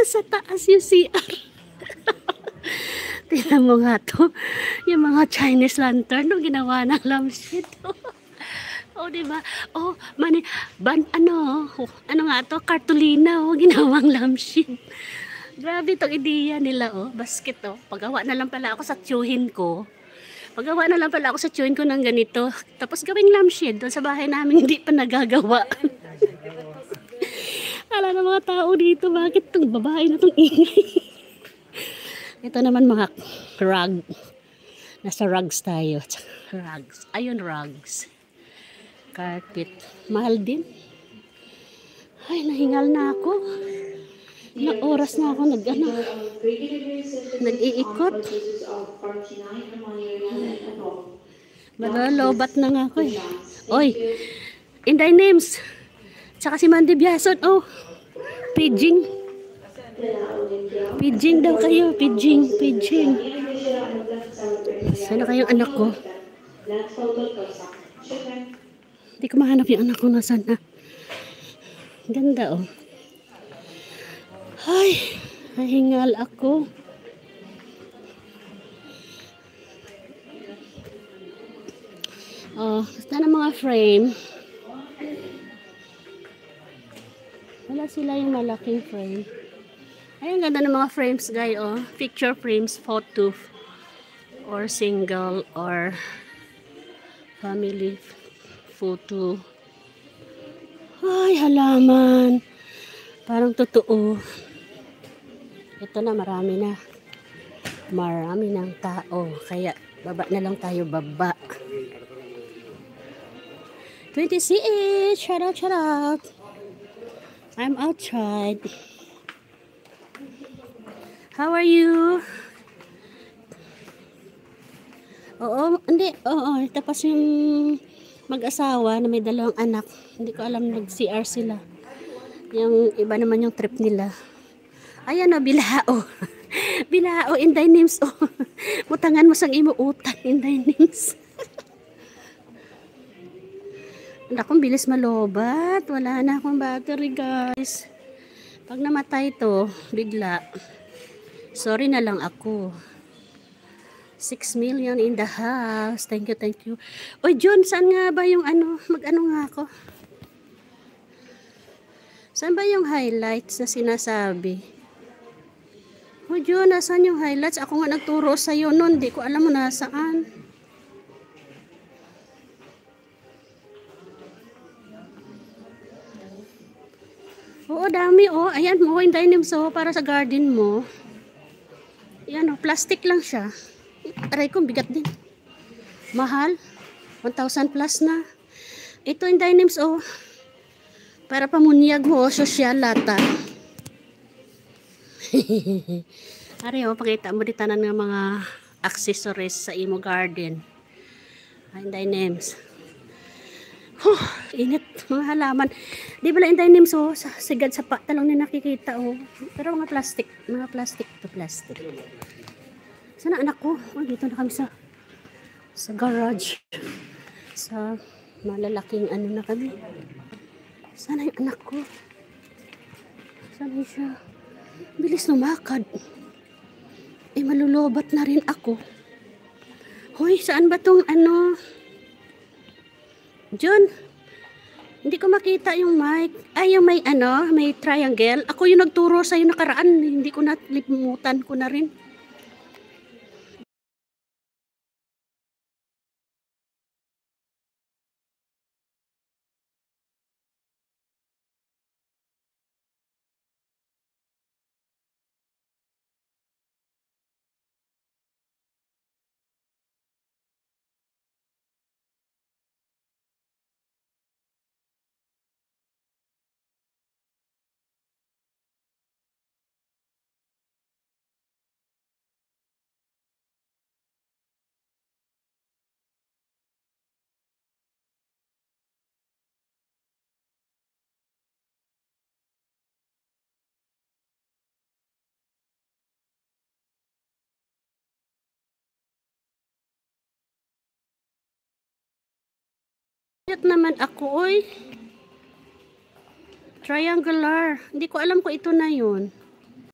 Sa taas yung CR. Tingnan mo nga to. Yung mga Chinese lantern, no, ginawa ng lampshade. Oh, diba? Oh, ano nga to? Cartolina, oh, ginawang lampshade. Grabe itong ideya nila, oh. Basket, oh. Pagawa na lang pala ako sa tiyuhin ko. Pagawa na lang pala ako sa tiyuhin ko ng ganito. Tapos gawing lampshade doon sa bahay namin, hindi pa nagagawa. Ala ng mga tao dito, bakit itong babae na itong ingay? Ito naman mga rug. Nasa rugs tayo. Rugs. Ayun, rugs. Carpet. Mahal din. Ay, nahingal na ako. Ilang oras na ako nag-iikot. Malalobat na nga ako eh. Oy, Inday Names. Tsaka si Mandy Biason. Oh, pidging. Pidging daw kayo. Pidging. Sana kayong anak ko? Hindi ko mahanap yung anak ko. Nasaan na? Ganda oh. Ay, nahingal ako. Oh, basta na mga frame. Wala sila yung malaking frame. Ay, ang ganda ng mga frames, guys, oh. Picture frames, photo, or single, or family photo. Ay, halaman. Parang totoo. Ito na, marami na. Marami ng tao. Kaya, baba na lang tayo, baba. 20CH! Shout out! I'm outside. How are you? Oo, hindi. Oo, tapos yung mag-asawa na may dalawang anak. Hindi ko alam, nag-CR sila. Yung iba naman yung trip nila. Ayan o, bilao. Bilao, Inday Names. Oh. Mutangan mo sang imo utang, Inday Names. Akong bilis malobat. Wala na akong battery, guys. Pag namatay to, bigla. Sorry na lang ako. 6 million in the house. Thank you. Oy, John, saan nga ba yung ano? Mag-ano nga ako? Saan ba yung highlights na sinasabi? Oy, John, nasaan yung highlights? Ako nga nagturo sa'yo nun. Di ko alam mo nasaan. Oo, dami oh. Ayan mo, yung dynams oh, para sa garden mo. Ayan oh, plastic lang siya. Aray ko, bigat din. Mahal. 1,000 plus na. Ito yung dynams oh. Para pamunyag mo, social lata. Aray oh, pakita mo dito na ng mga accessories sa imo garden. Ayan, dynams. Init mga halaman. Di ba lang yung so sigad sa pata lang na nakikita oh. Pero mga plastic to plastic. Sana anak ko? Oh, dito na kami sa garage. Sa malalaking ano na kami. Sana yung anak ko? Sana siya? Bilis lumakad. Eh malulobat na rin ako. Hoy, saan ba tong ano? John, hindi ko makita yung mic. Ay, yung may ano, may triangle. Ako yung nagturo sa'yo nakaraan. Hindi ko nalimutan ko na rin. Ito naman ako, oy. Triangular. Hindi ko alam kung ito na yun.